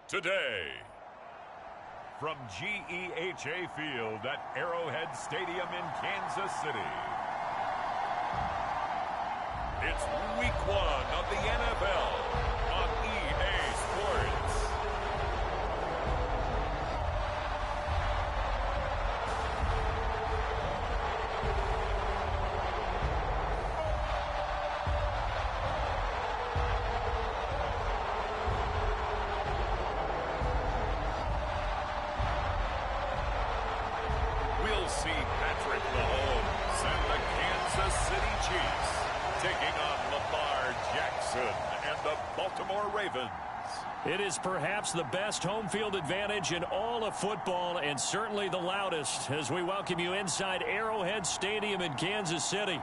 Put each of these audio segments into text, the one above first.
today. From GEHA Field at Arrowhead Stadium in Kansas City, it's Week 1 of the NFL on EA Sports. We'll see Patrick Mahomes and the Kansas City Chiefs taking on Lamar Jackson and the Baltimore Ravens. It is perhaps the best home field advantage in all of football, and certainly the loudest, as we welcome you inside Arrowhead Stadium in Kansas City.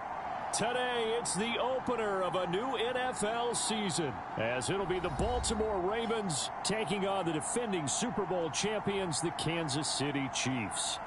Today, it's the opener of a new NFL season, as it'll be the Baltimore Ravens taking on the defending Super Bowl champions, the Kansas City Chiefs.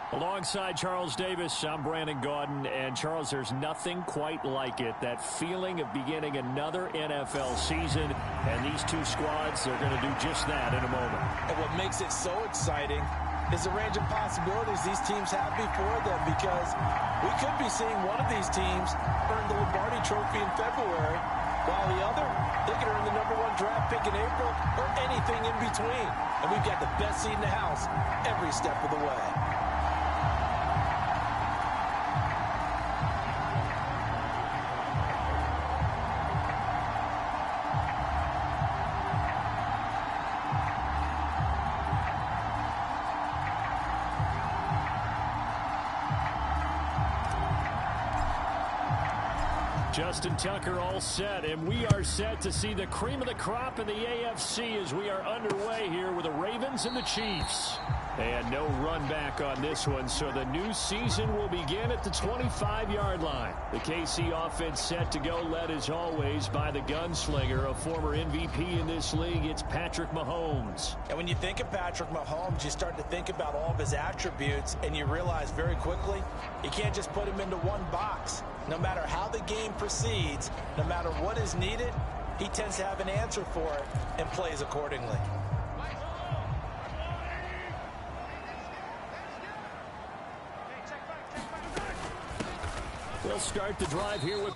Alongside Charles Davis, I'm Brandon Gaudin. And, Charles, there's nothing quite like it. That feeling of beginning another NFL season. And these two squads are going to do just that in a moment. And what makes it so exciting is the range of possibilities these teams have before them, because we could be seeing one of these teams earn the Lombardi Trophy in February, while the other, they could earn the #1 draft pick in April, or anything in between. And we've got the best seat in the house every step of the way. Justin Tucker all set, and we are set to see the cream of the crop in the AFC as we are underway here with the Ravens and the Chiefs. And no run back on this one, so the new season will begin at the 25-yard line. The KC offense set to go, led as always by the gunslinger, a former MVP in this league. It's Patrick Mahomes. And when you think of Patrick Mahomes, you start to think about all of his attributes, and you realize very quickly you can't just put him into one box. No matter how the game proceeds, no matter what is needed, he tends to have an answer for it and plays accordingly. We'll start the drive here with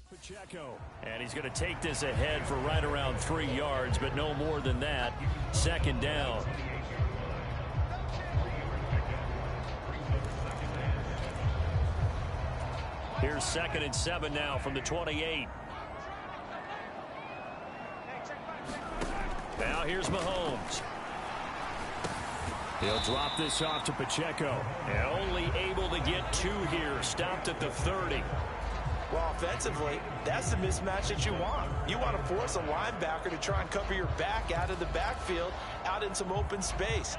Pacheco. And he's going to take this ahead for right around 3 yards, but no more than that. Second down. Here's 2nd and 7 now from the 28. Now here's Mahomes. He'll drop this off to Pacheco. And only able to get 2 here. Stopped at the 30. Well, offensively, that's the mismatch that you want. You want to force a linebacker to try and cover your back out of the backfield, out in some open space.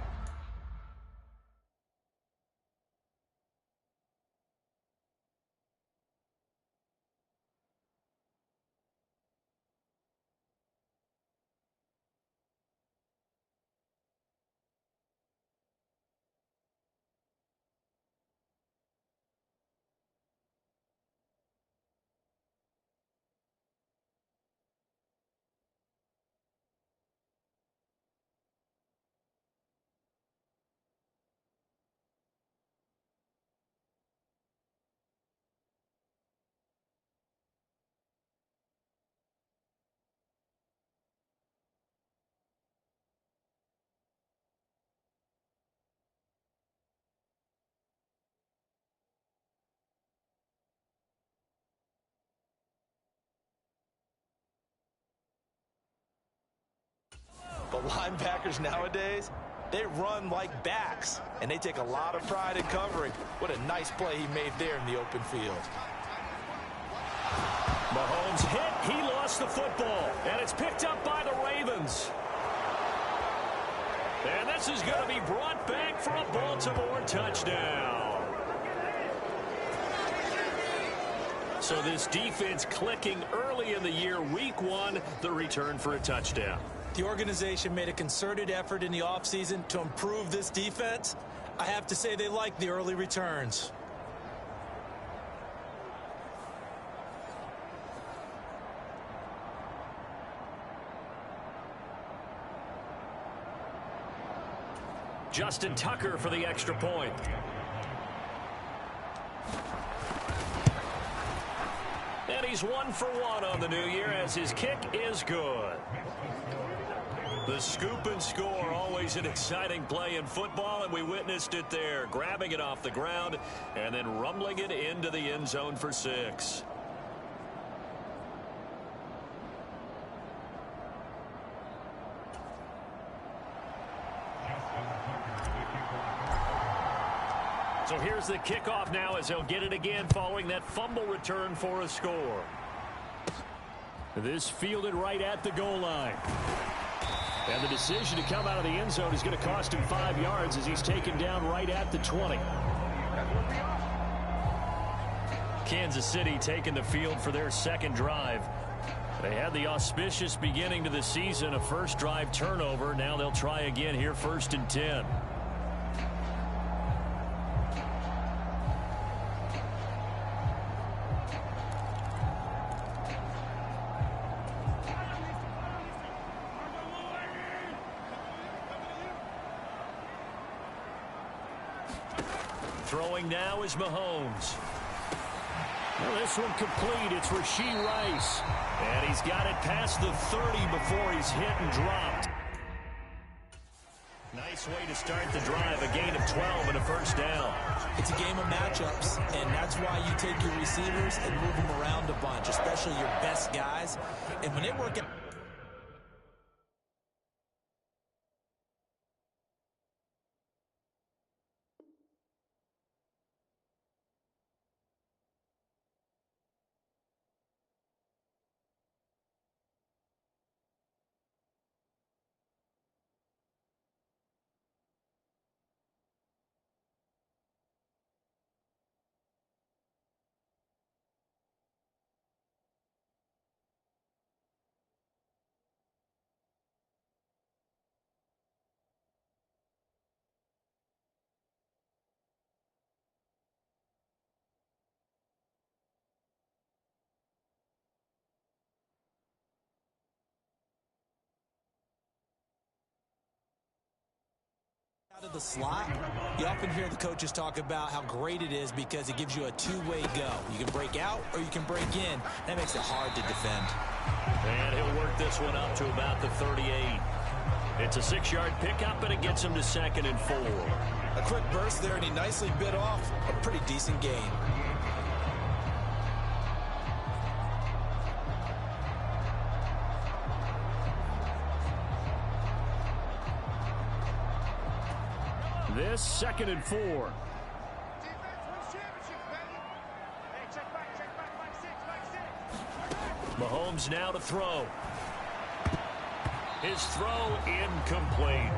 But linebackers nowadays, they run like backs, and they take a lot of pride in covering. What a nice play he made there in the open field. Mahomes hit. He lost the football, and it's picked up by the Ravens. And this is going to be brought back for a Baltimore touchdown. So this defense clicking early in the year. Week 1, the return for a touchdown. The organization made a concerted effort in the offseason to improve this defense. I have to say they like the early returns. Justin Tucker for the extra point. And he's 1 for 1 on the new year as his kick is good. The scoop and score, always an exciting play in football, and we witnessed it there, grabbing it off the ground and then rumbling it into the end zone for 6. So here's the kickoff now as he'll get it again following that fumble return for a score. This fielded right at the goal line. And the decision to come out of the end zone is going to cost him 5 yards as he's taken down right at the 20. Kansas City taking the field for their second drive. They had the auspicious beginning to the season, a first drive turnover. Now they'll try again here, 1st and 10. Throwing now is Mahomes. Well, this one complete. It's Rice. And he's got it past the 30 before he's hit and dropped. Nice way to start the drive. A gain of 12 and a first down. It's a game of matchups, and that's why you take your receivers and move them around a bunch, especially your best guys. And when they work out, out of the slot, you often hear the coaches talk about how great it is because it gives you a two-way go. You can break out or you can break in. That makes it hard to defend. And he'll work this one up to about the 38. It's a 6-yard pickup, and it gets him to 2nd and 4. A quick burst there, and he nicely bit off a pretty decent gain. This 2nd and 4. Mahomes now to throw. His throw incomplete.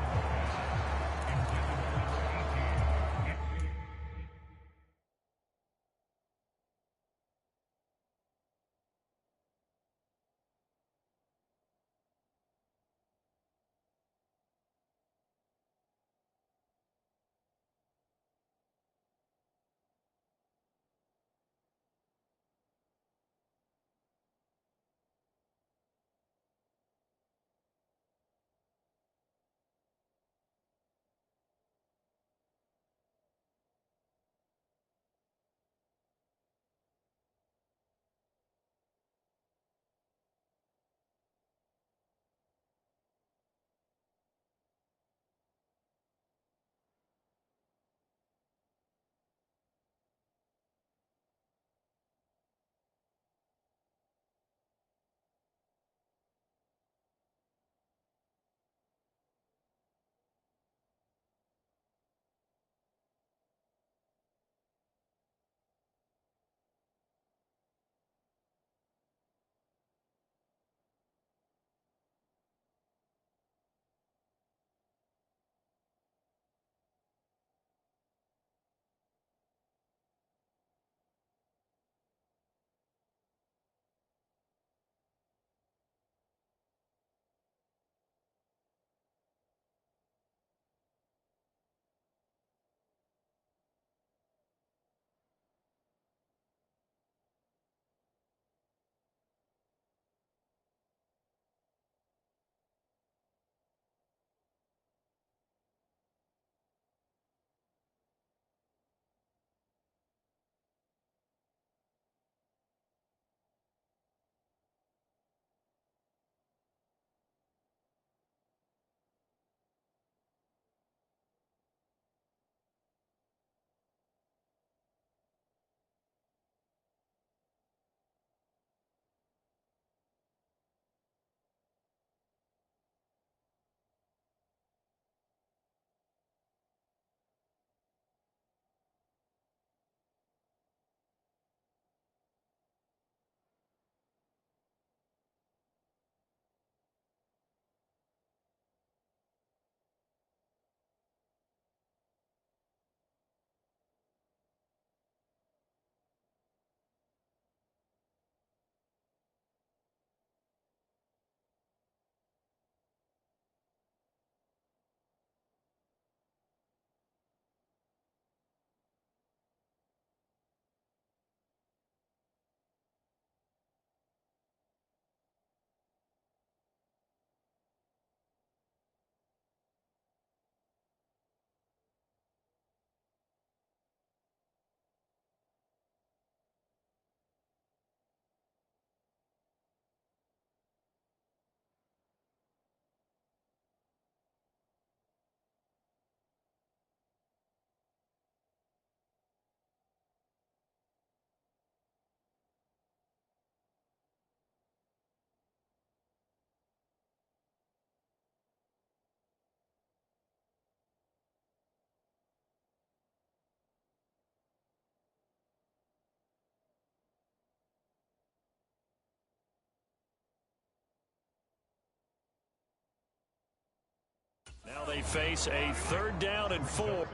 Now they face a 3rd down and 4.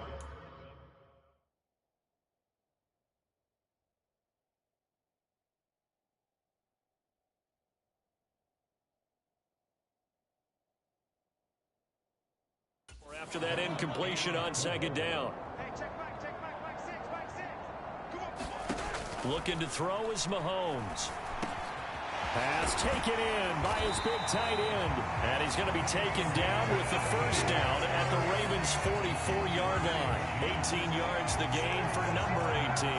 After that incompletion on 2nd down. Looking to throw is Mahomes. Pass taken in by his big tight end. And he's going to be taken down with the 1st down at the Ravens' 44-yard line. 18 yards the gain for number 18.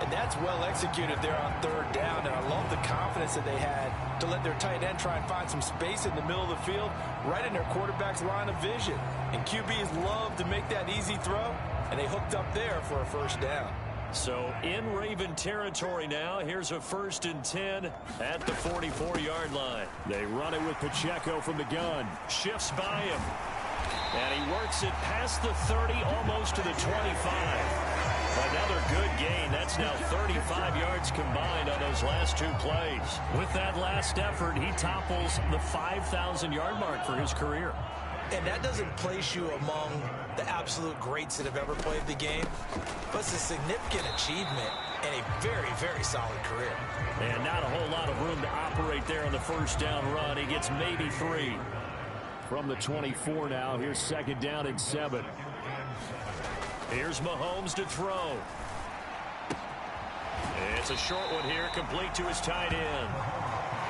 And that's well executed there on 3rd down. And I love the confidence that they had to let their tight end try and find some space in the middle of the field, right in their quarterback's line of vision. And QBs love to make that easy throw, and they hooked up there for a 1st down. So in Raven territory now. Here's a 1st and 10 at the 44-yard line. They run it with Pacheco from the gun. Shifts by him. And he works it past the 30, almost to the 25. Another good gain. That's now 35 yards combined on those last 2 plays. With that last effort, he topples the 5,000-yard mark for his career. And that doesn't place you among the absolute greats that have ever played the game, but it's a significant achievement and a very, very solid career. And not a whole lot of room to operate there on the 1st down run. He gets maybe 3. From the 24 now, here's 2nd down and 7. Here's Mahomes to throw. It's a short one here, complete to his tight end.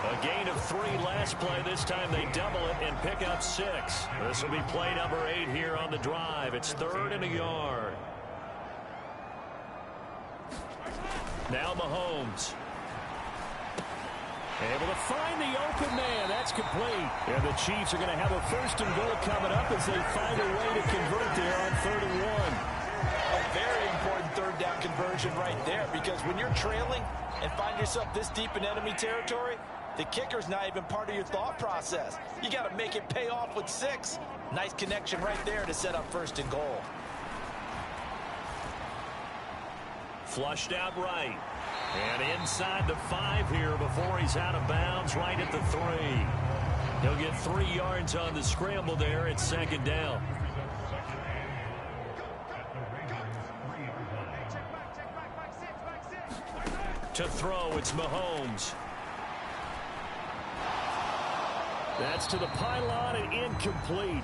A gain of 3 last play. This time they double it and pick up 6. This will be play number 8 here on the drive. It's 3rd and a yard. Now Mahomes. Able to find the open man. That's complete. And the Chiefs are going to have a 1st and goal coming up as they find a way to convert there on 3rd and 1. A very important 3rd down conversion right there, because when you're trailing and find yourself this deep in enemy territory, the kicker's not even part of your thought process. You got to make it pay off with 6. Nice connection right there to set up 1st and goal. Flushed out right. And inside the 5 here before he's out of bounds, right at the 3. He'll get 3 yards on the scramble there at 2nd down. To throw, it's Mahomes. That's to the pylon and incomplete.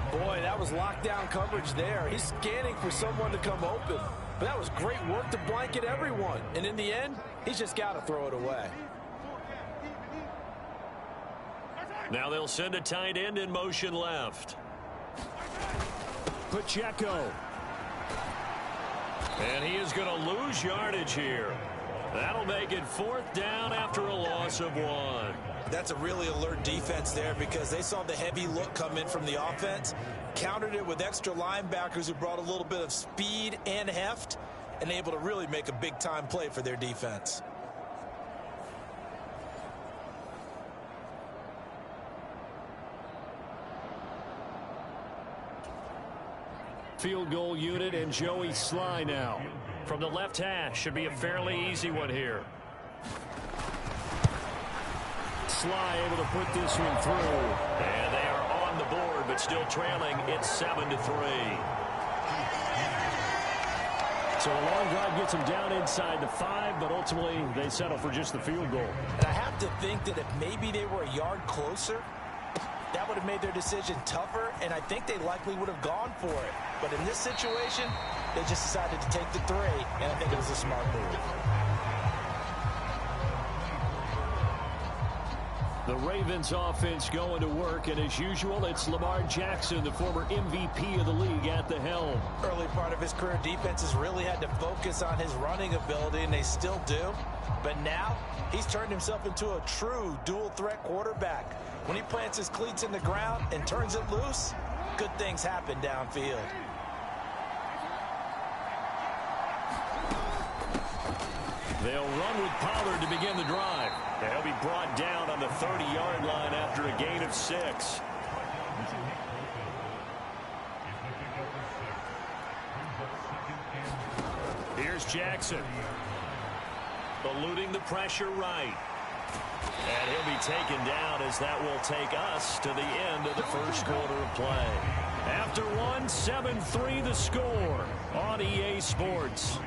Boy, that was lockdown coverage there. He's scanning for someone to come open. But that was great work to blanket everyone. And in the end, he's just got to throw it away. Now they'll send a tight end in motion left. Pacheco. And he is going to lose yardage here. That'll make it 4th down after a loss of 1. That's a really alert defense there, because they saw the heavy look come in from the offense, countered it with extra linebackers who brought a little bit of speed and heft, and able to really make a big-time play for their defense. Field goal unit and Joey Sly now. From the left hash, should be a fairly easy one here. Sly able to put this one through. And they are on the board, but still trailing. It's 7-3. So a long drive gets them down inside the 5, but ultimately they settle for just the field goal. And I have to think that if maybe they were a yard closer, that would have made their decision tougher, and I think they likely would have gone for it. But in this situation, they just decided to take the 3, and I think it was a smart move. The Ravens offense going to work, and as usual, it's Lamar Jackson, the former MVP of the league, at the helm. Early part of his career, defenses really had to focus on his running ability, and they still do. But now, he's turned himself into a true dual-threat quarterback. When he plants his cleats in the ground and turns it loose, good things happen downfield. They'll run with Pollard to begin the drive. And he'll be brought down on the 30-yard line after a gain of 6. Here's Jackson. Eluding the pressure right. And he'll be taken down as that will take us to the end of the first quarter of play. After one, 7-3 the score on EA Sports.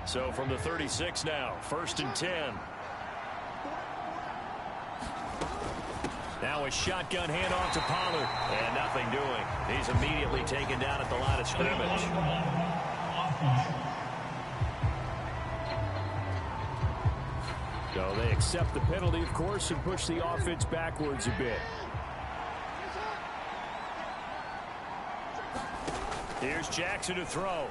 So from the 36 now, 1st and 10. Now a shotgun handoff to Pollard. And nothing doing. He's immediately taken down at the line of scrimmage. So they accept the penalty, of course, and push the offense backwards a bit. Here's Jackson to throw.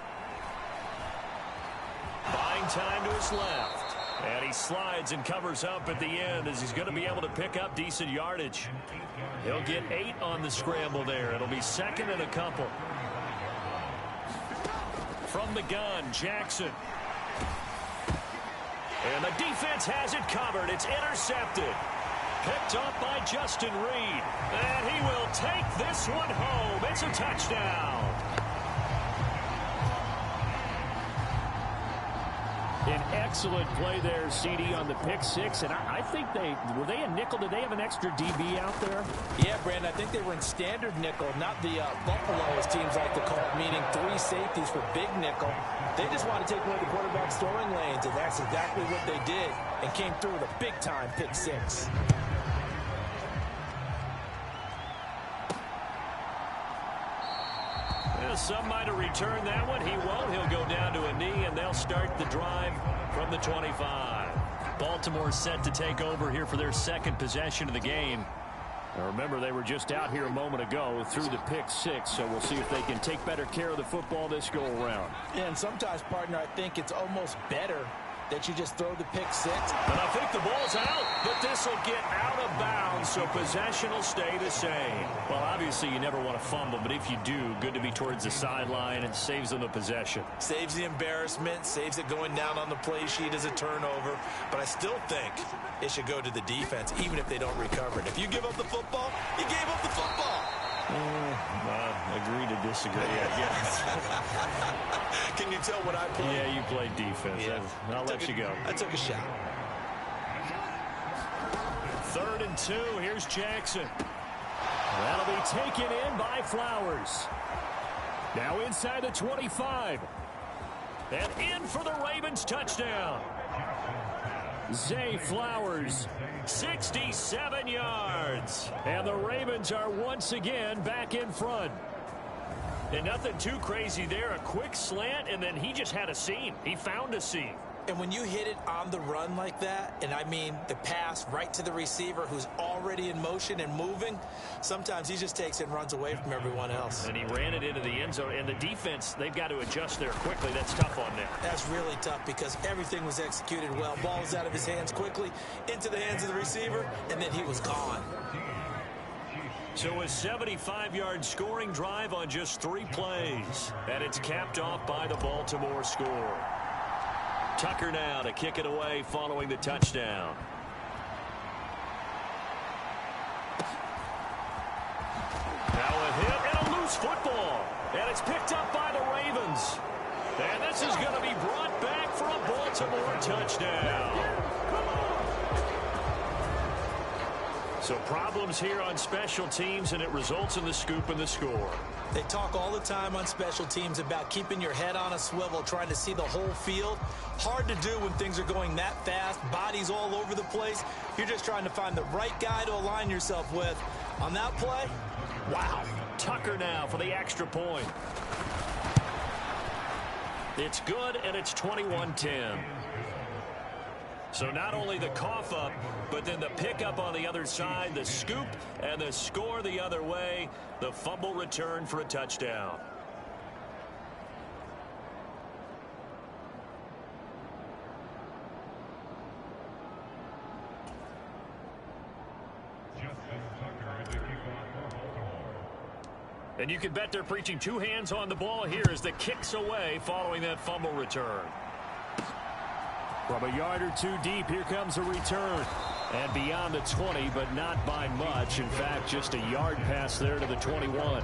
Buying time to his left. And he slides and covers up at the end as he's going to be able to pick up decent yardage. He'll get 8 on the scramble there. It'll be 2nd and a couple. From the gun, Jackson. And the defense has it covered. It's intercepted. Picked up by Justin Reed. And he will take this one home. It's a touchdown. An excellent play there, CD, on the pick six. And I think were they a nickel? Did they have an extra DB out there? Yeah, Brandon, I think they were in standard nickel, not the Buffalo, as teams like to call it, meaning 3 safeties for big nickel. They just want to take one of the quarterback's throwing lanes, and that's exactly what they did, and came through with a big-time pick six. Some might have returned that one. He won't. He'll go down to a knee, and they'll start the drive from the 25. Baltimore set to take over here for their 2nd possession of the game. Now remember, they were just out here a moment ago through the pick six, so we'll see if they can take better care of the football this go-around. Yeah, and sometimes, partner, I think it's almost better that you just throw the pick six. And I think the ball's out, but this will get out of bounds, so possession will stay the same. Well, obviously you never want to fumble, but if you do, good to be towards the sideline, and saves them the possession. Saves the embarrassment, saves it going down on the play sheet as a turnover, but I still think it should go to the defense, even if they don't recover it. If you give up the football, you gave up the football. Agree to disagree, I guess. Can you tell what I played? Yeah, you played defense. Yeah. I'll let you go. I took a shot. 3rd and 2. Here's Jackson. That'll be taken in by Flowers. Now inside the 25. And in for the Ravens touchdown. Zay Flowers, 67 yards. And the Ravens are once again back in front. And nothing too crazy there. A quick slant, and then he just had a seam. He found a seam. And when you hit it on the run like that, and I mean the pass right to the receiver who's already in motion and moving, sometimes he just takes it and runs away from everyone else. And he ran it into the end zone. And the defense, they've got to adjust there quickly. That's tough on them. That's really tough because everything was executed well. Ball was out of his hands quickly, into the hands of the receiver, and then he was gone. So a 75-yard scoring drive on just 3 plays. And it's capped off by the Baltimore score. Tucker now to kick it away following the touchdown. Now a hit and a loose football. And it's picked up by the Ravens. And this is going to be brought back for a Baltimore touchdown. So problems here on special teams, and it results in the scoop and the score. They talk all the time on special teams about keeping your head on a swivel, trying to see the whole field. Hard to do when things are going that fast, bodies all over the place. You're just trying to find the right guy to align yourself with. On that play, wow. Tucker now for the extra point. It's good, and it's 21-10. So not only the cough up, but then the pickup on the other side, the scoop, and the score the other way, the fumble return for a touchdown. And you can bet they're preaching 2 hands on the ball here as the kick's away following that fumble return. From a yard or 2 deep, here comes a return. And beyond the 20, but not by much. In fact, just a yard pass there to the 21.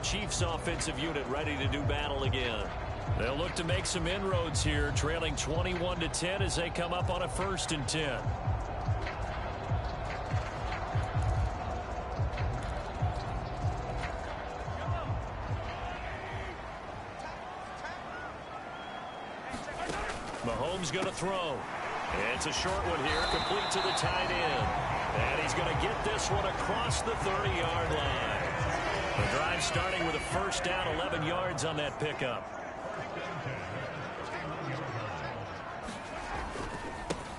Chiefs offensive unit ready to do battle again. They'll look to make some inroads here, trailing 21-10 as they come up on a 1st and 10. Mahomes going to throw. It's a short one here, complete to the tight end. And he's going to get this one across the 30-yard line. The drive starting with a 1st down, 11 yards on that pickup.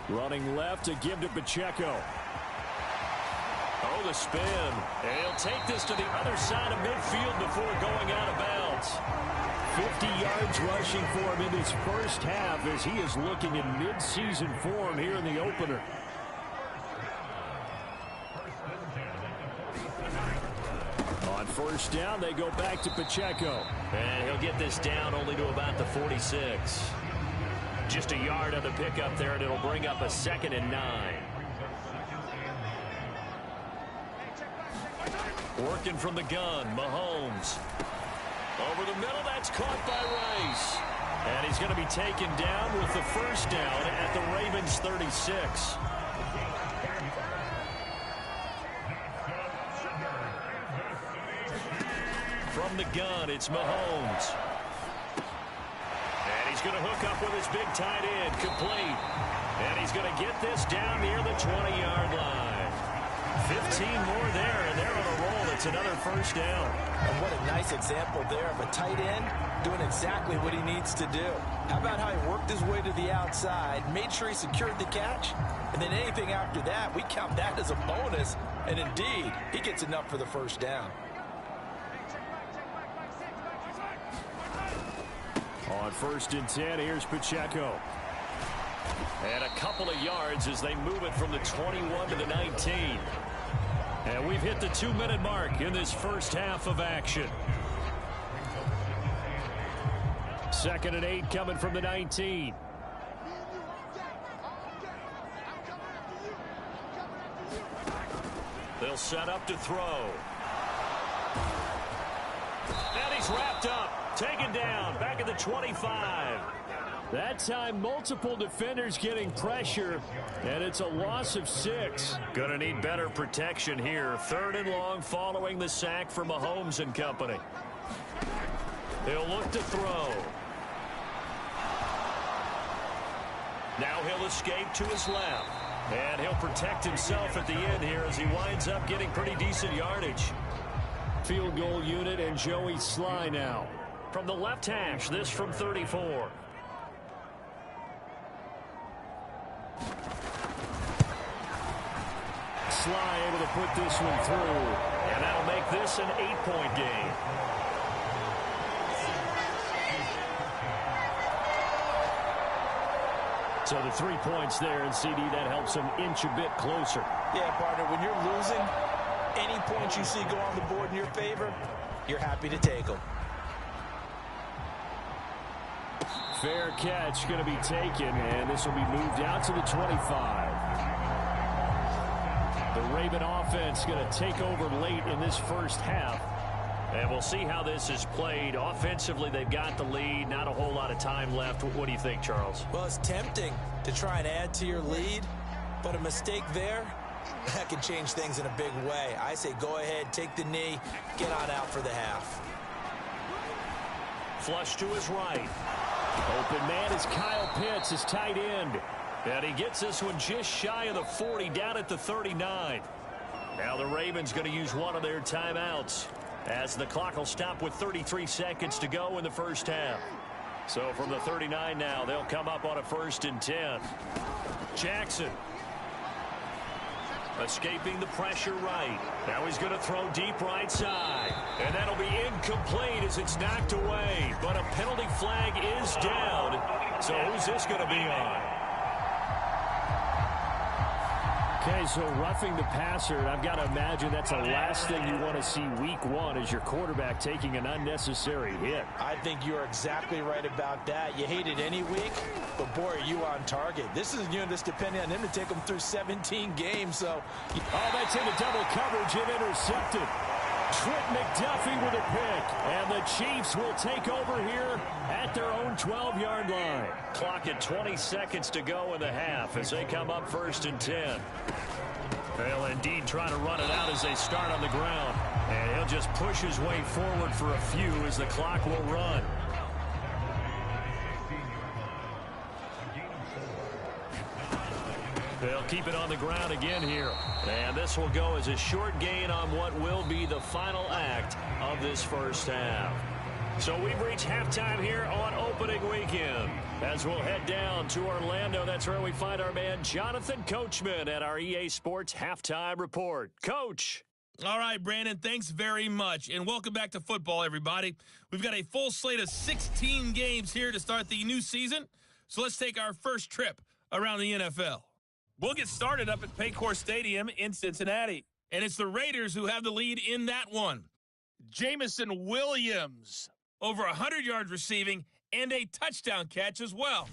Running left to give to Pacheco. Oh, the spin. And he'll take this to the other side of midfield before going out of bounds. 50 yards rushing for him in this first half as he is looking in mid-season form here in the opener. On 1st down, they go back to Pacheco. And he'll get this down only to about the 46. Just a yard on the pickup there, and it'll bring up a 2nd and 9. Working from the gun, Mahomes. Over the middle, that's caught by Rice. And he's going to be taken down with the 1st down at the Ravens' 36. From the gun, it's Mahomes. And he's going to hook up with his big tight end, complete. And he's going to get this down near the 20-yard line. 15 more there, and they're on a roll. It's another 1st down. And what a nice example there of a tight end doing exactly what he needs to do. How about how he worked his way to the outside, made sure he secured the catch, and then anything after that, we count that as a bonus. And indeed, he gets enough for the 1st down. On 1st and 10, here's Pacheco. And a couple of yards as they move it from the 21 to the 19. And we've hit the 2-minute mark in this first half of action. 2nd and 8 coming from the 19. They'll set up to throw. And he's wrapped up, taken down, back at the 25. That time, multiple defenders getting pressure, and it's a loss of 6. Gonna need better protection here. 3rd and long following the sack for Mahomes and company. He'll look to throw. Now he'll escape to his left. And he'll protect himself at the end here as he winds up getting pretty decent yardage. Field goal unit and Joey Sly now. From the left hash, this from 34. Sly able to put this one through. And that'll make this an 8-point game. So the 3 points there, and CD, that helps them inch a bit closer. Yeah, partner, when you're losing, any points you see go on the board in your favor, you're happy to take them. Fair catch going to be taken, and this will be moved out to the 25. The Raven offense going to take over late in this first half. And we'll see how this is played. Offensively, they've got the lead. Not a whole lot of time left. What do you think, Charles? Well, it's tempting to try and add to your lead, but a mistake there, that can change things in a big way. I say go ahead, take the knee, get on out for the half. Flush to his right. Open man is Kyle Pitts, his tight end. And he gets this one just shy of the 40, down at the 39. Now the Ravens going to use one of their timeouts, as the clock will stop with 33 seconds to go in the first half. So from the 39 now, they'll come up on a 1st and 10. Jackson escaping the pressure right. Now he's going to throw deep right side. And that'll be incomplete as it's knocked away. But a penalty flag is down. So who's this going to be on? Okay, so roughing the passer, and I've got to imagine that's the last thing you want to see week 1 is your quarterback taking an unnecessary hit. I think you're exactly right about that. You hate it any week, but boy, are you on target. This is a unit that's depending on him to take them through 17 games. So, oh, that's into double coverage and intercepted. Trent McDuffie with a pick. And the Chiefs will take over here at their own 12-yard line. Clock at 20 seconds to go in the half as they come up 1st and 10. They'll indeed try to run it out as they start on the ground. And he'll just push his way forward for a few as the clock will run. They'll keep it on the ground again here. And this will go as a short gain on what will be the final act of this first half. So we've reached halftime here on opening weekend. As we'll head down to Orlando, that's where we find our man Jonathan Coachman at our EA Sports Halftime Report. Coach. All right, Brandon, thanks very much. And welcome back to football, everybody. We've got a full slate of 16 games here to start the new season. So let's take our first trip around the NFL. We'll get started up at Paycor Stadium in Cincinnati. And it's the Raiders who have the lead in that one. Jamison Williams, over 100 yards receiving and a touchdown catch as well.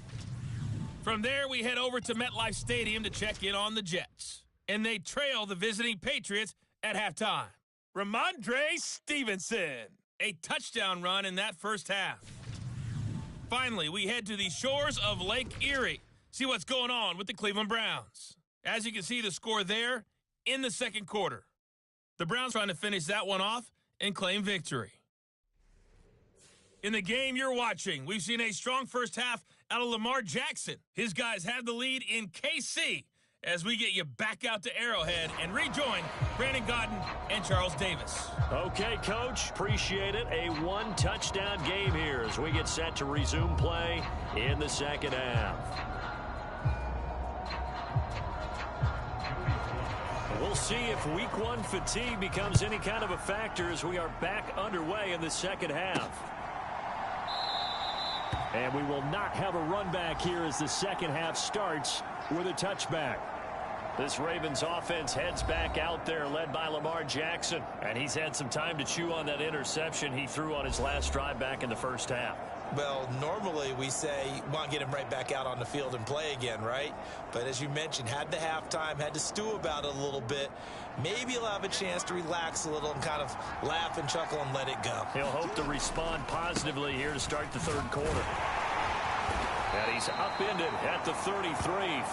From there, we head over to MetLife Stadium to check in on the Jets. And they trail the visiting Patriots at halftime. Ramondre Stevenson, a touchdown run in that first half. Finally, we head to the shores of Lake Erie. See what's going on with the Cleveland Browns. As you can see, the score there in the second quarter. The Browns trying to finish that one off and claim victory. In the game you're watching, we've seen a strong first half out of Lamar Jackson. His guys have the lead in KC as we get you back out to Arrowhead and rejoin Brandon Godden and Charles Davis. Okay, Coach. Appreciate it. A one-touchdown game here as we get set to resume play in the second half. We'll see if week one fatigue becomes any kind of a factor as we are back underway in the second half. And we will not have a run back here as the second half starts with a touchback. This Ravens offense heads back out there led by Lamar Jackson. And he's had some time to chew on that interception he threw on his last drive back in the first half. Well, normally we say you want to get him right back out on the field and play again, right? But as you mentioned, had the halftime, had to stew about it a little bit. Maybe he'll have a chance to relax a little and kind of laugh and chuckle and let it go. He'll hope to respond positively here to start the third quarter. And he's upended at the 33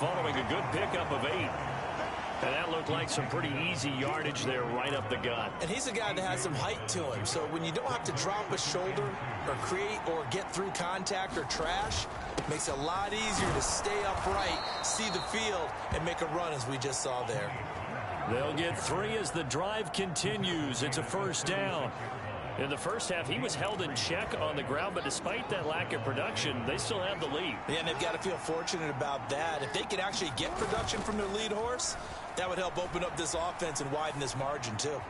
following a good pickup of 8. And that looked like some pretty easy yardage there right up the gut. And he's a guy that has some height to him. So when you don't have to drop a shoulder or create or get through contact or trash, it makes it a lot easier to stay upright, see the field, and make a run as we just saw there. They'll get 3 as the drive continues. It's a first down. In the first half, he was held in check on the ground, but despite that lack of production, they still have the lead. Yeah, and they've got to feel fortunate about that. If they could actually get production from their lead horse, that would help open up this offense and widen this margin, too.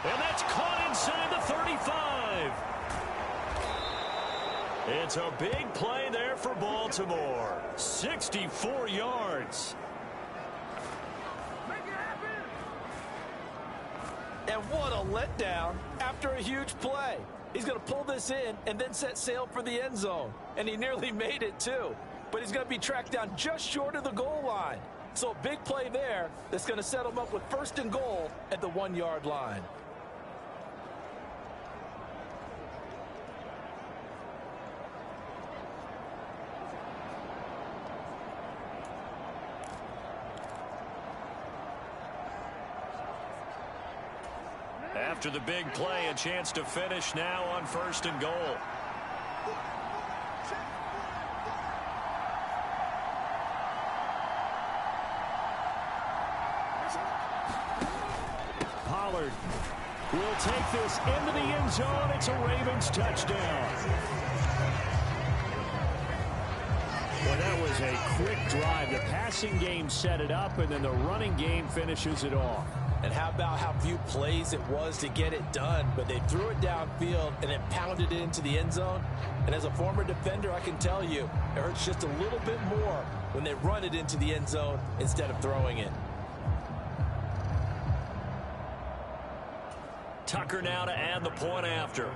And that's caught inside the 35. It's a big play there for Baltimore. 64 yards. And what a letdown after a huge play. He's going to pull this in and then set sail for the end zone. And he nearly made it, too. But he's going to be tracked down just short of the goal line. So a big play there that's going to set him up with 1st and goal at the 1-yard line. After the big play, a chance to finish now on 1st and goal. Pollard will take this into the end zone. It's a Ravens touchdown. Well, that was a quick drive. The passing game set it up, and then the running game finishes it off. And how about how few plays it was to get it done, but they threw it downfield and then pounded it into the end zone. And as a former defender, I can tell you, it hurts just a little bit more when they run it into the end zone instead of throwing it. Tucker now to add the point after.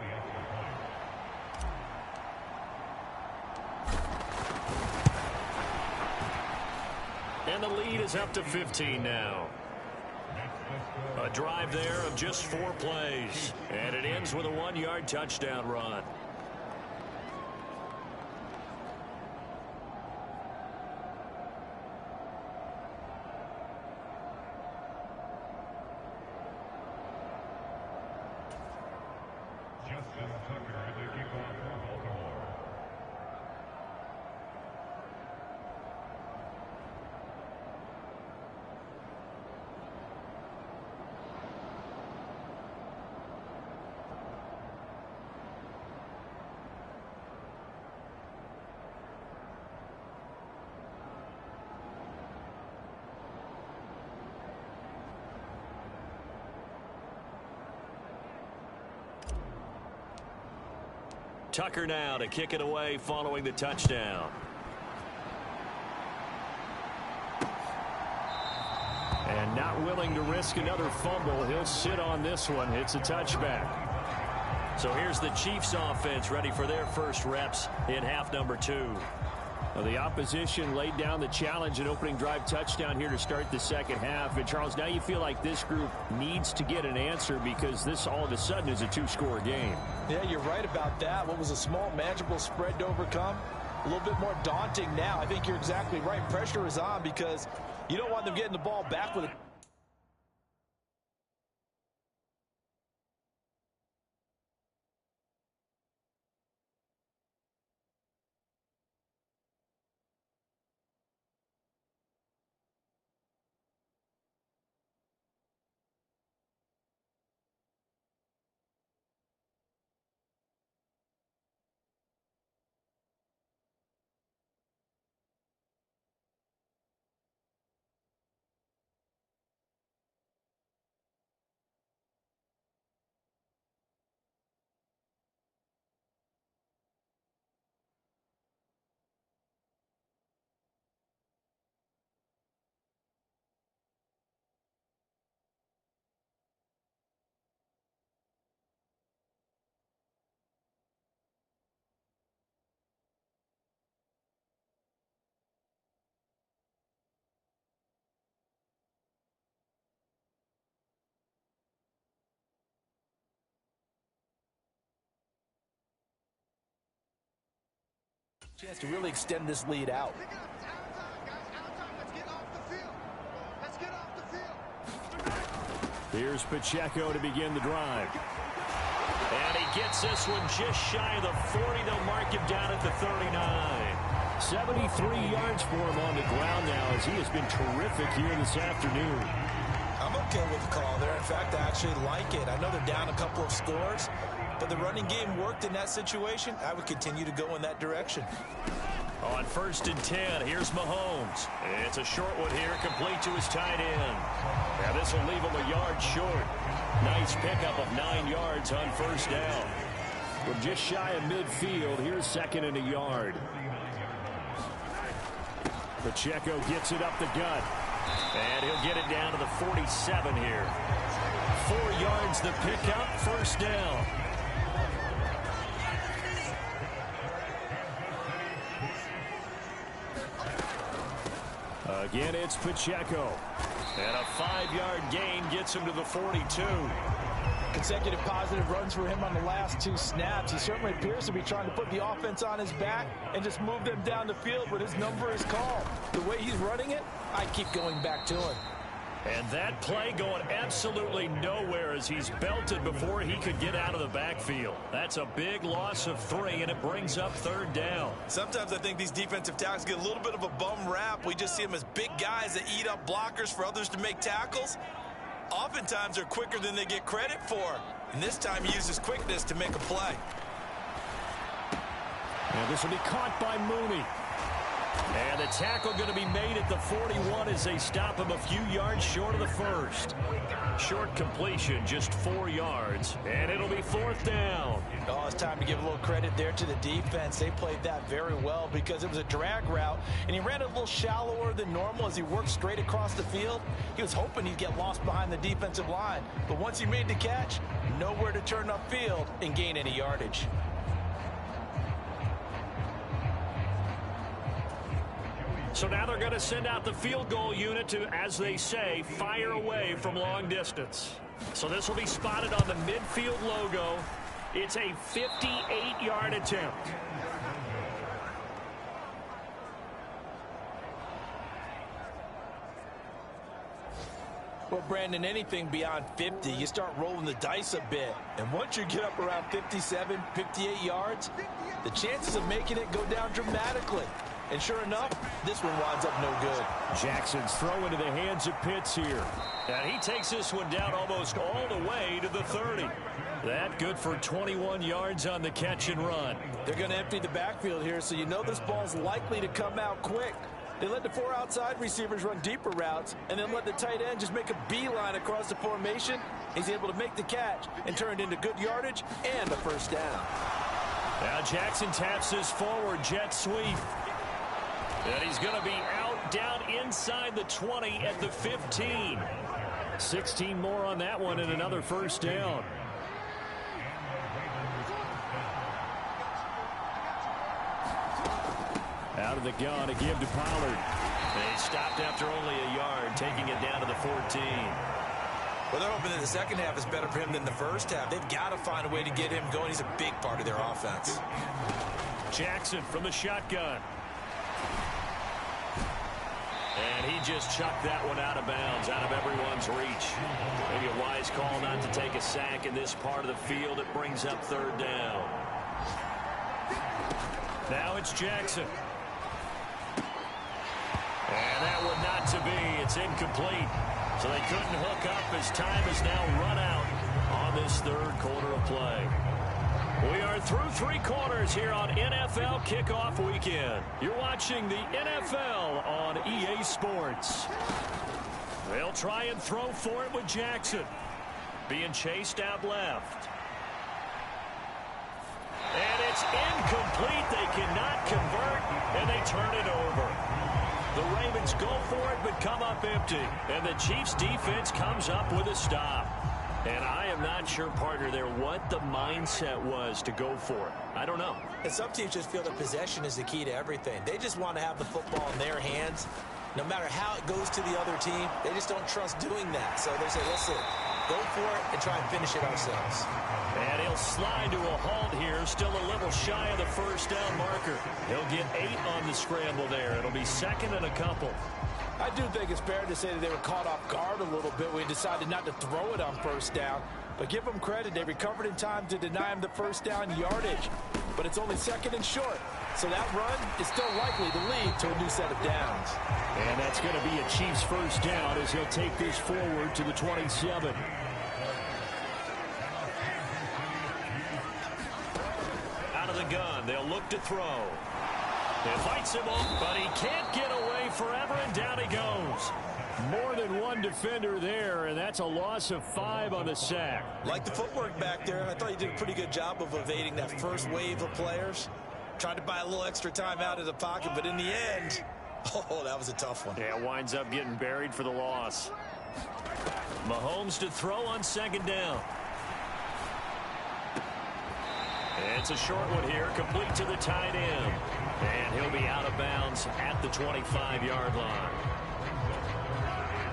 And the lead is up to 15 now. A drive there of just 4 plays. And it ends with a 1-yard touchdown run. Tucker now to kick it away following the touchdown. And not willing to risk another fumble. He'll sit on this one. It's a touchback. So here's the Chiefs offense ready for their first reps in half number 2. Well, the opposition laid down the challenge and opening drive touchdown here to start the second half. And, Charles, now you feel like this group needs to get an answer because this all of a sudden is a 2-score game. Yeah, you're right about that. What was a small, manageable spread to overcome? A little bit more daunting now. I think you're exactly right. Pressure is on because you don't want them getting the ball back with it. Chance to really extend this lead out. Here's Pacheco to begin the drive. And he gets this one just shy of the 40. They'll mark him down at the 39. 73 yards for him on the ground now as he has been terrific here this afternoon. I'm okay with the call there. In fact, I actually like it. I know they're down a couple of scores, but the running game worked in that situation. I would continue to go in that direction. On 1st and 10, here's Mahomes. It's a short one here, complete to his tight end. Now this will leave him a yard short. Nice pickup of 9 yards on 1st down. From just shy of midfield, here's 2nd and a yard. Pacheco gets it up the gut. And he'll get it down to the 47 here. 4 yards the pickup, 1st down. Again, it's Pacheco. And a 5-yard gain gets him to the 42. Consecutive positive runs for him on the last 2 snaps. He certainly appears to be trying to put the offense on his back and just move them down the field, but his number is called. The way he's running it, I keep going back to him. And that play going absolutely nowhere as he's belted before he could get out of the backfield. That's a big loss of 3, and it brings up 3rd down. Sometimes I think these defensive tackles get a little bit of a bum rap. We just see them as big guys that eat up blockers for others to make tackles. Oftentimes they're quicker than they get credit for. And this time he uses quickness to make a play. And this will be caught by Mooney. And the tackle going to be made at the 41 as they stop him a few yards short of the 1st. Short completion, just 4 yards. And it'll be 4th down. Oh, it's time to give a little credit there to the defense. They played that very well because it was a drag route, and he ran it a little shallower than normal as he worked straight across the field. He was hoping he'd get lost behind the defensive line. But once he made the catch, nowhere to turn upfield and gain any yardage. So now they're going to send out the field goal unit to, as they say, fire away from long distance. So this will be spotted on the midfield logo. It's a 58-yard attempt. Well, Brandon, anything beyond 50, you start rolling the dice a bit. And once you get up around 57, 58 yards, the chances of making it go down dramatically. And sure enough, this one winds up no good. Jackson's throw into the hands of Pitts here. And he takes this one down almost all the way to the 30. That good for 21 yards on the catch and run. They're going to empty the backfield here, so you know this ball's likely to come out quick. They let the 4 outside receivers run deeper routes and then let the tight end just make a beeline across the formation. He's able to make the catch and turn it into good yardage and a first down. Now Jackson taps this forward jet sweep. And he's going to be out down inside the 20 at the 15. 16 more on that one and another first down. Out of the gun to give to Pollard. They stopped after only a yard, taking it down to the 14. Well, they're hoping that the second half is better for him than the first half. They've got to find a way to get him going. He's a big part of their offense. Jackson from the shotgun. And he just chucked that one out of bounds, out of everyone's reach. Maybe a wise call not to take a sack in this part of the field. It brings up third down. Now it's Jackson. And that one not to be. It's incomplete. So they couldn't hook up as time is now run out on this third quarter of play. We are through 3 quarters here on NFL Kickoff Weekend. You're watching the NFL on EA Sports. They'll try and throw for it with Jackson. Being chased out left. And it's incomplete. They cannot convert, and they turn it over. The Ravens go for it, but come up empty. And the Chiefs defense comes up with a stop. And I am not sure, partner, there what the mindset was to go for it. I don't know. And some teams just feel that possession is the key to everything. They just want to have the football in their hands. No matter how it goes to the other team, they just don't trust doing that. So they say, listen, go for it and try and finish it ourselves. And he'll slide to a halt here, still a little shy of the first down marker. He'll get 8 on the scramble there. It'll be second and a couple. I do think it's fair to say that they were caught off guard a little bit when he decided not to throw it on first down. But give them credit, they recovered in time to deny him the first down yardage. But it's only second and short. So that run is still likely to lead to a new set of downs. And that's going to be a Chiefs first down as he'll take this forward to the 27. Out of the gun, they'll look to throw. It fights him off, but he can't get away forever, and down he goes. More than one defender there, and that's a loss of 5 on the sack. Like the footwork back there, I thought he did a pretty good job of evading that first wave of players. Tried to buy a little extra time out of the pocket, but in the end, oh, that was a tough one. Yeah, winds up getting buried for the loss. Mahomes to throw on second down. It's a short one here, complete to the tight end. And he'll be out of bounds at the 25-yard line.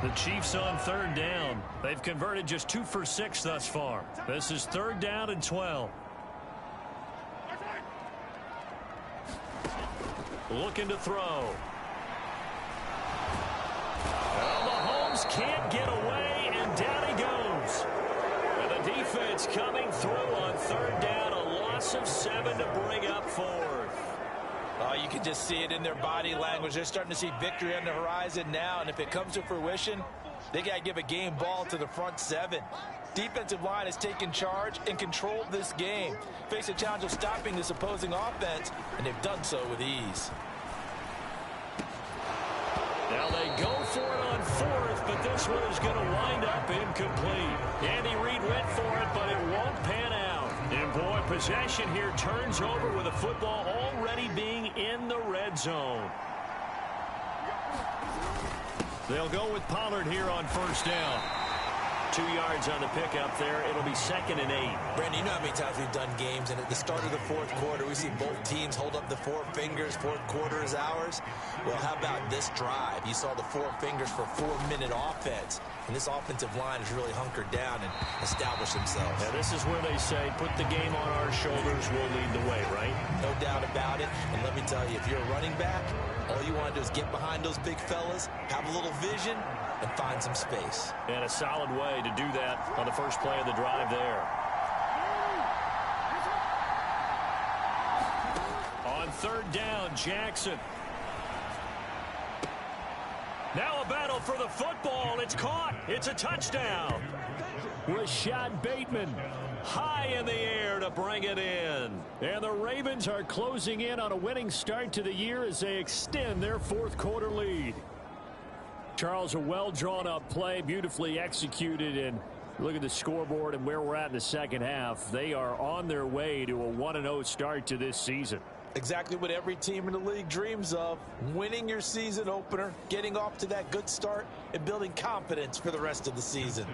The Chiefs on third down. They've converted just 2 for 6 thus far. This is third down and 12. Looking to throw. Well, Mahomes can't get away, and down he goes. And the defense coming through on third down, a loss of 7 to bring up fourth. You can just see it in their body language. They're starting to see victory on the horizon now, and if it comes to fruition, they got to give a game ball to the front 7. Defensive line has taken charge and controlled this game. Face a challenge of stopping this opposing offense, and they've done so with ease. Now they go for it on fourth, but this one is going to wind up incomplete. Andy Reid went for it, but it won't pan out. And boy, possession here turns over with the football already being in the red zone. They'll go with Pollard here on first down. 2 yards on the pickup there. It'll be 2nd and 8. Brandon, you know how many times we've done games, and at the start of the fourth quarter, we see both teams hold up the 4 fingers. Fourth quarter is ours. Well, how about this drive? You saw the 4 fingers for 4-minute offense, and this offensive line has really hunkered down and established themselves. Now, this is where they say, put the game on our shoulders, we'll lead the way, right? No doubt about it. And let me tell you, if you're a running back, all you want to do is get behind those big fellas, have a little vision, and find some space. And a solid way to do that on the first play of the drive there. On 3rd down, Jackson. Now a battle for the football. It's caught. It's a touchdown. Rashad Bateman high in the air to bring it in. And the Ravens are closing in on a winning start to the year as they extend their fourth quarter lead. Charles, a well-drawn-up play, beautifully executed, and look at the scoreboard and where we're at in the second half. They are on their way to a 1-0 start to this season. Exactly what every team in the league dreams of, winning your season opener, getting off to that good start, and building confidence for the rest of the season.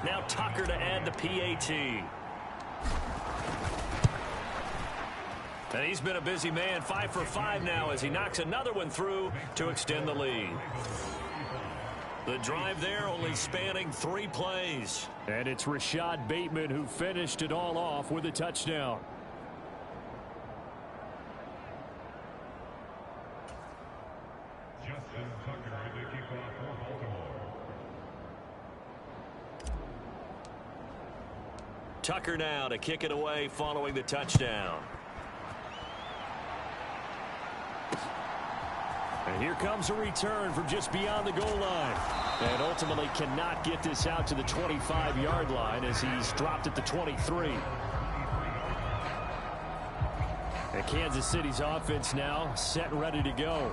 Now Tucker to add the PAT. And he's been a busy man, 5 for 5 now as he knocks another one through to extend the lead. The drive there only spanning 3 plays. And it's Rashad Bateman who finished it all off with a touchdown. Tucker now to kick it away following the touchdown. And here comes a return from just beyond the goal line. And ultimately cannot get this out to the 25-yard line as he's dropped at the 23. And Kansas City's offense now set and ready to go.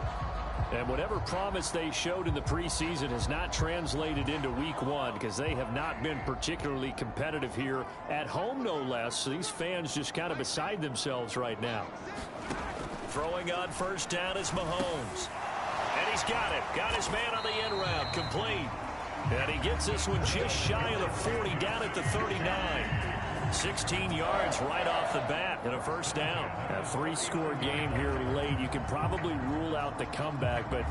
And whatever promise they showed in the preseason has not translated into week 1 because they have not been particularly competitive here at home, no less. So these fans just kind of beside themselves right now. Throwing on first down is Mahomes. And he's got it. Got his man on the end route. Complete. And he gets this one just shy of the 40 down at the 39. 16 yards right off the bat and a first down. A 3-score game here late. You can probably rule out the comeback, but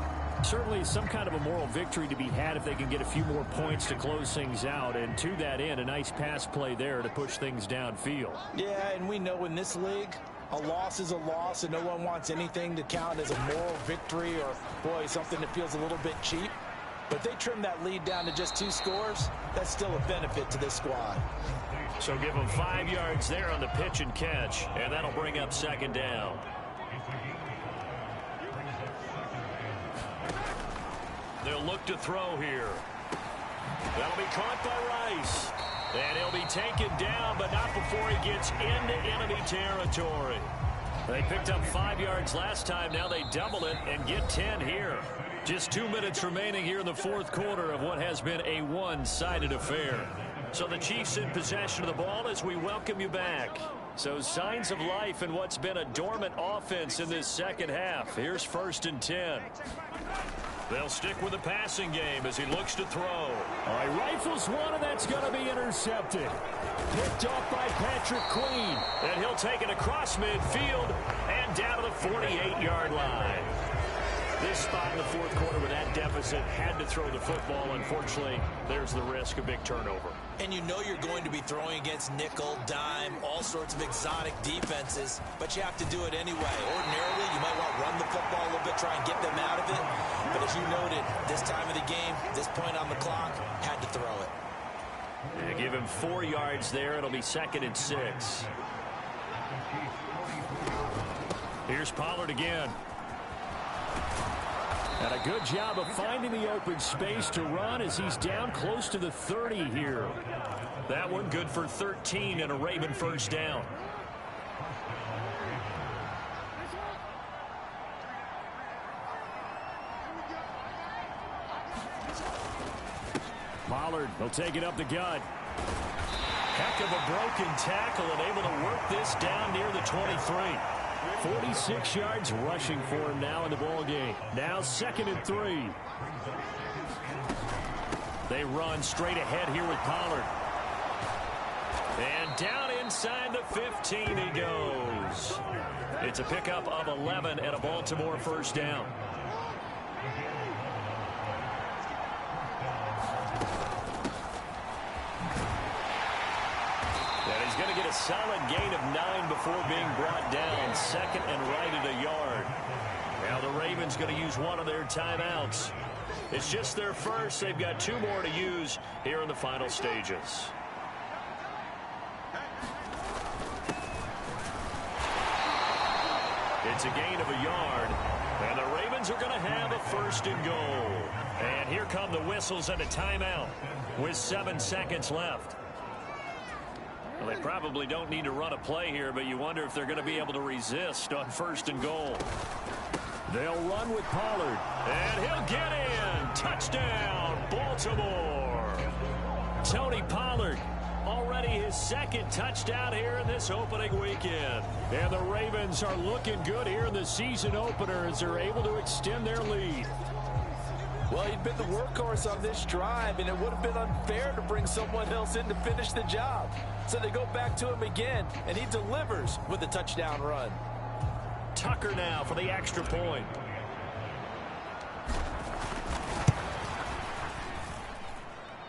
certainly some kind of a moral victory to be had if they can get a few more points to close things out. And to that end, a nice pass play there to push things downfield. Yeah, and we know in this league, a loss is a loss, and no one wants anything to count as a moral victory or, boy, something that feels a little bit cheap. But if they trim that lead down to just 2 scores, that's still a benefit to this squad. So give them 5 yards there on the pitch and catch, and that'll bring up second down. They'll look to throw here. That'll be caught by Rice. And he'll be taken down, but not before he gets into enemy territory. They picked up 5 yards last time. Now they double it and get 10 here. Just 2 minutes remaining here in the fourth quarter of what has been a one-sided affair. So the Chiefs in possession of the ball as we welcome you back. So signs of life in what's been a dormant offense in this second half. Here's 1st and 10. They'll stick with the passing game as he looks to throw. All right, rifles one, and that's going to be intercepted. Picked off by Patrick Queen. And he'll take it across midfield and down to the 48-yard line. This spot in the fourth quarter with that deficit had to throw the football. Unfortunately, there's the risk of big turnover. And you know you're going to be throwing against nickel, dime, all sorts of exotic defenses, but you have to do it anyway. Ordinarily, you might want to run the football a little bit, try and get them out of it. But as you noted, this time of the game, this point on the clock, had to throw it. And give him 4 yards there. It'll be 2nd and 6. Here's Pollard again. And a good job of finding the open space to run as he's down close to the 30 here. That one good for 13 and a Raven first down. Pollard, he'll take it up the gut. Heck of a broken tackle and able to work this down near the 23. 46 yards rushing for him now in the ball game. Now 2nd and 3. They run straight ahead here with Pollard. And down inside the 15 he goes. It's a pickup of 11 and a Baltimore first down. Going to get a solid gain of 9 before being brought down. 2nd and right at a yard. Now the Ravens going to use one of their timeouts. It's just their first. They've got 2 more to use here in the final stages. It's a gain of a yard. And the Ravens are going to have a 1st and goal. And here come the whistles and a timeout with 7 seconds left. Well, they probably don't need to run a play here, but you wonder if they're going to be able to resist on 1st and goal. They'll run with Pollard. And he'll get in. Touchdown, Baltimore. Tony Pollard, already his 2nd touchdown here in this opening weekend. And the Ravens are looking good here in the season opener as they're able to extend their lead. Well, he'd been the workhorse on this drive, and it would have been unfair to bring someone else in to finish the job. So they go back to him again, and he delivers with a touchdown run. Tucker now for the extra point.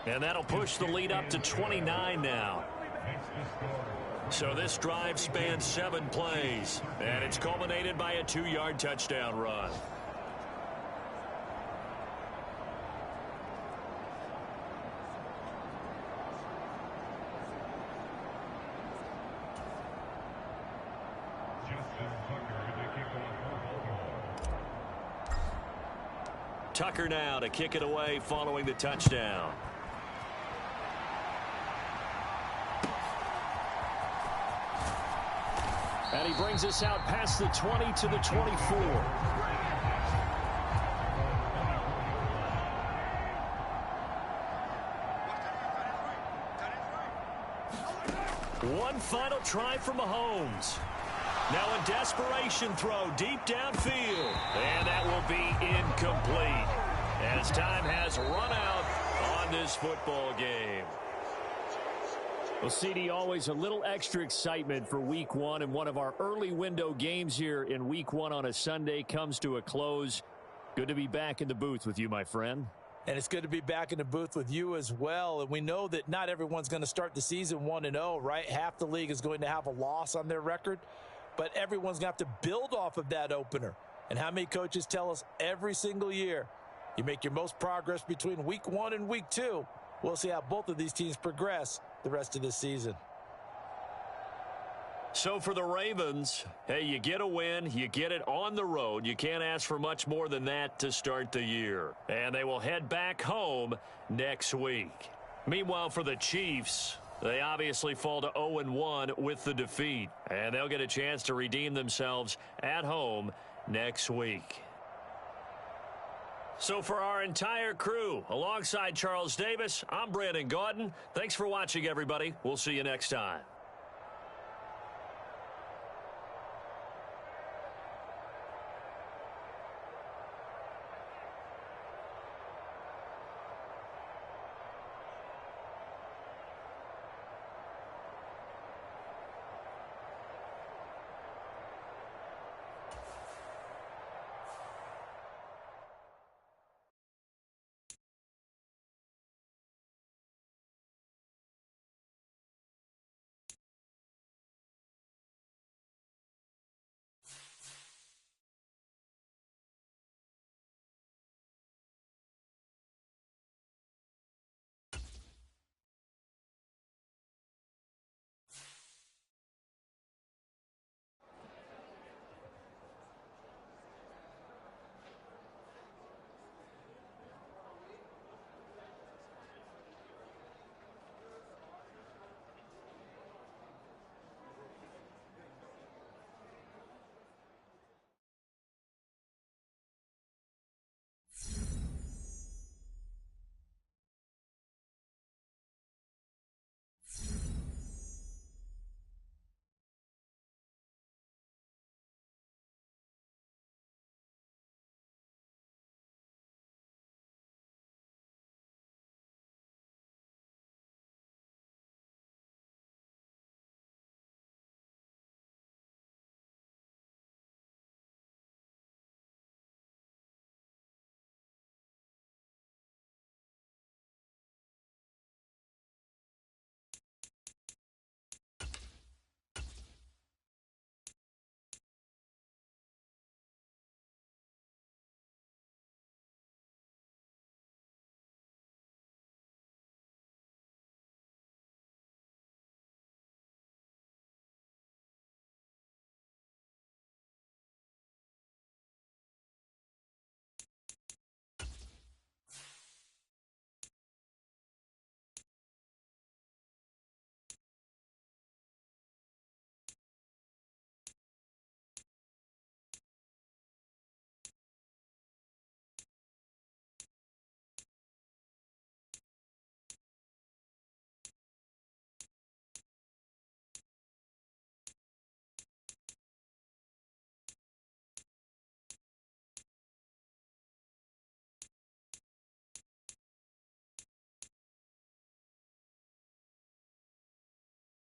And that'll push the lead up to 29 now. So this drive spans 7 plays, and it's culminated by a 2-yard touchdown run. Tucker now to kick it away following the touchdown. And he brings us out past the 20 to the 24. One final try from Mahomes. Now a desperation throw deep downfield. And that will be incomplete as time has run out on this football game. Well, CD, always a little extra excitement for Week 1, and one of our early window games here in Week 1 on a Sunday comes to a close. Good to be back in the booth with you, my friend. And it's good to be back in the booth with you as well. And we know that not everyone's going to start the season 1-0, right? Half the league is going to have a loss on their record. But everyone's going to have to build off of that opener. And how many coaches tell us every single year, you make your most progress between Week 1 and Week 2. We'll see how both of these teams progress the rest of this season. So for the Ravens, hey, you get a win, you get it on the road. You can't ask for much more than that to start the year. And they will head back home next week. Meanwhile, for the Chiefs, they obviously fall to 0-1 with the defeat. And they'll get a chance to redeem themselves at home next week. So for our entire crew, alongside Charles Davis, I'm Brandon Gaudin. Thanks for watching, everybody. We'll see you next time.